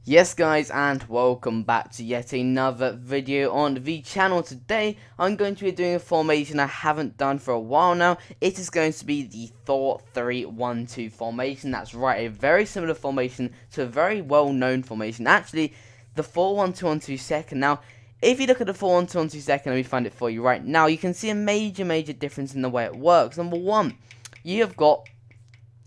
Yes guys, and welcome back to yet another video on the channel. Today I'm going to be doing a formation I haven't done for a while now. It is going to be the 4-3-1-2 formation. That's right, a very similar formation to a very well known formation. Actually, the 4-1-2-1-2 second. Now, if you look at the 4-1-2-1-2 second, let me find it for you right now. You can see a major difference in the way it works. Number one, you have got,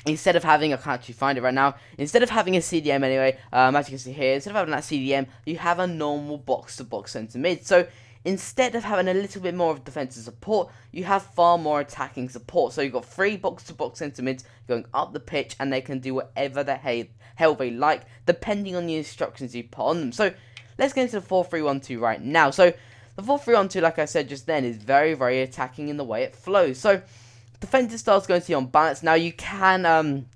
instead of having, I can't actually find it right now, instead of having a CDM anyway, as you can see here, instead of having that CDM, you have a normal box-to-box centre mid. So, instead of having a little bit more of defensive support, you have far more attacking support. So, you've got 3 box-to-box centre mids going up the pitch, and they can do whatever the hell they like, depending on the instructions you put on them. So, let's get into the 4-3-1-2 right now. So, the 4-3-1-2, like I said just then, is very attacking in the way it flows. So, defensive style is going to be on balance. Now, you can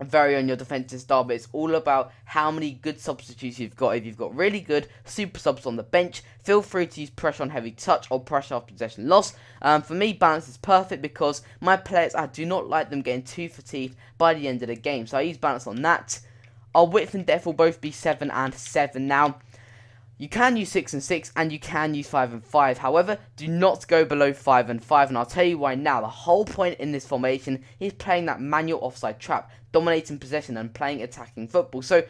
vary on your defensive style, but it's all about how many good substitutes you've got. If you've got really good super subs on the bench, feel free to use pressure on heavy touch or pressure off possession loss. For me, balance is perfect because my players, I do not like them getting too fatigued by the end of the game. So I use balance on that. Our width and depth will both be 7 and 7. Now, you can use 6 and 6, and you can use 5 and 5. However, do not go below 5 and 5, and I'll tell you why now. The whole point in this formation is playing that manual offside trap, dominating possession and playing attacking football. So,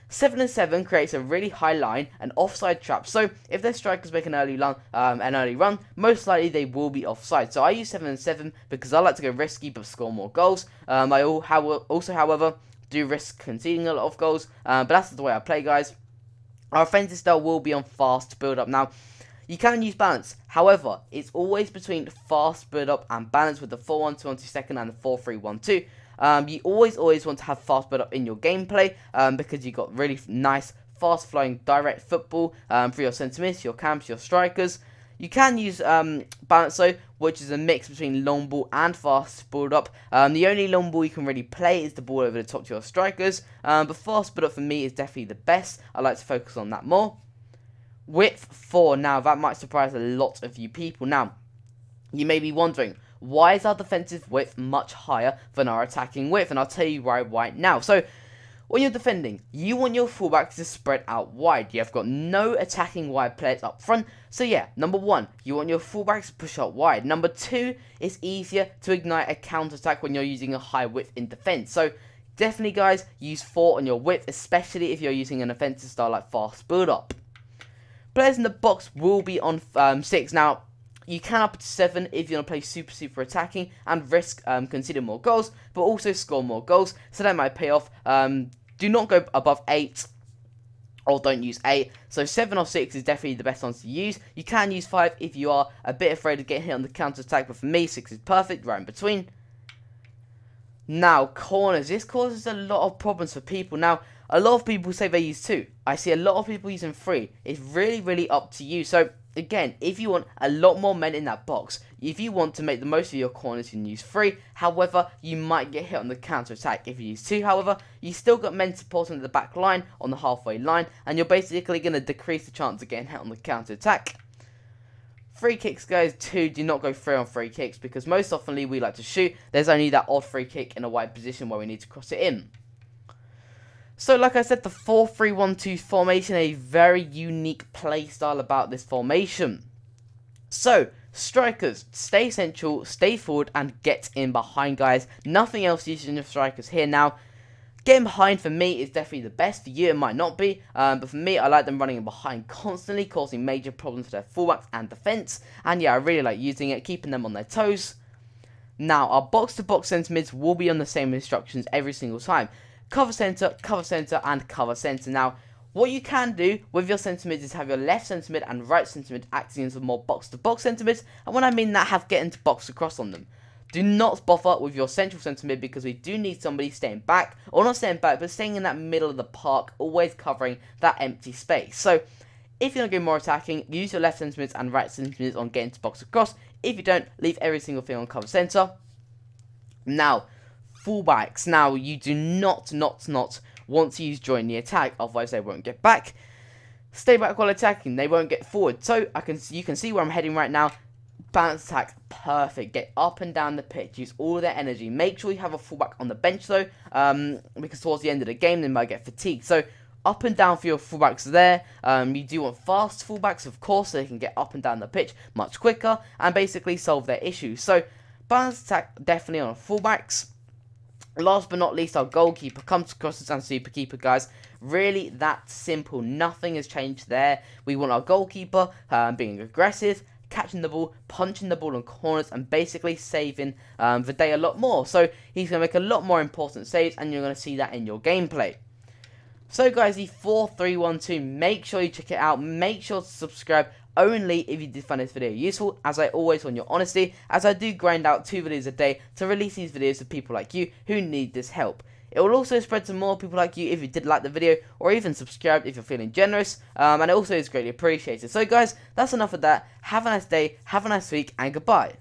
7 and 7 creates a really high line, an offside trap. So, if their strikers make an early run, most likely they will be offside. So, I use 7 and 7 because I like to go risky but score more goals. I also, however, do risk conceding a lot of goals, but that's the way I play, guys. Our offensive style will be on fast build-up. Now, you can use balance. However, it's always between fast build-up and balance with the 4-1-2-1-2 second and the 4-3-1-2. You always want to have fast build-up in your gameplay because you've got really nice, fast-flowing, direct football for your centre mids, your camps, your strikers. You can use balance though, which is a mix between long ball and fast build up. The only long ball you can really play is the ball over the top to your strikers. But fast build up for me is definitely the best. I like to focus on that more. Width 4. Now that might surprise a lot of you people. Now, you may be wondering, why is our defensive width much higher than our attacking width? And I'll tell you right now. So, when you're defending, you want your fullbacks to spread out wide. You have got no attacking wide players up front. So yeah, number 1, you want your fullbacks to push out wide. Number 2, it's easier to ignite a counter-attack when you're using a high width in defense. So definitely, guys, use 4 on your width, especially if you're using an offensive style like fast build-up. Players in the box will be on 6. Now, you can up to 7 if you want to play super attacking and risk conceding more goals, but also score more goals. So that might pay off. Do not go above 8, or don't use 8. So 7 or 6 is definitely the best ones to use. You can use 5 if you are a bit afraid of getting hit on the counter attack, but for me, 6 is perfect, right in between. Now, corners. This causes a lot of problems for people. Now, a lot of people say they use 2. I see a lot of people using 3. It's really up to you. So, again, if you want a lot more men in that box, if you want to make the most of your corners, you can use 3. However, you might get hit on the counter attack if you use 2. However, you still got men supporting the back line on the halfway line, and you're basically going to decrease the chance of getting hit on the counter attack. Free kicks, guys, 2. Do not go 3 on free kicks because most oftenly we like to shoot. There's only that odd free kick in a wide position where we need to cross it in. So, like I said, the 4-3-1-2 formation, a very unique play style about this formation. So, strikers, stay central, stay forward, and get in behind, guys. Nothing else using your strikers here. Now, getting behind for me is definitely the best. For you, it might not be. But for me, I like them running in behind constantly, causing major problems for their fullbacks and defense. And yeah, I really like using it, keeping them on their toes. Now, our box-to-box centre mids will be on the same instructions every single time. Cover centre, and cover centre. Now, what you can do with your centre mids is have your left centre mid and right centre mid acting as a more box-to-box centre mids. And when I mean that, have get into box across on them. Do not buffer with your central centre mid because we do need somebody staying back, or not staying back, but staying in that middle of the park, always covering that empty space. So, if you want to go more attacking, use your left centre mids and right centre mids on getting to box across. If you don't, leave every single thing on cover centre. Now, fullbacks. Now, you do not want to use join the attack, otherwise they won't get back. Stay back while attacking, they won't get forward. So, you can see where I'm heading right now. Balance attack, perfect. Get up and down the pitch, use all their energy. Make sure you have a fullback on the bench though, because towards the end of the game they might get fatigued. So up and down for your fullbacks there. You do want fast fullbacks, of course, so they can get up and down the pitch much quicker and basically solve their issues. So balanced attack definitely on fullbacks. Last but not least, our goalkeeper comes across as super keeper, guys. Really that simple. Nothing has changed there. We want our goalkeeper being aggressive, catching the ball, punching the ball in corners, and basically saving the day a lot more. So he's going to make a lot more important saves, and you're going to see that in your gameplay. So guys, the 4-3-1-2, make sure you check it out. Make sure to subscribe only if you did find this video useful, as I always want your honesty, as I do grind out 2 videos a day to release these videos to people like you who need this help. It will also spread to more people like you if you did like the video, or even subscribe if you're feeling generous, and it also is greatly appreciated. So guys, that's enough of that. Have a nice day, have a nice week, and goodbye.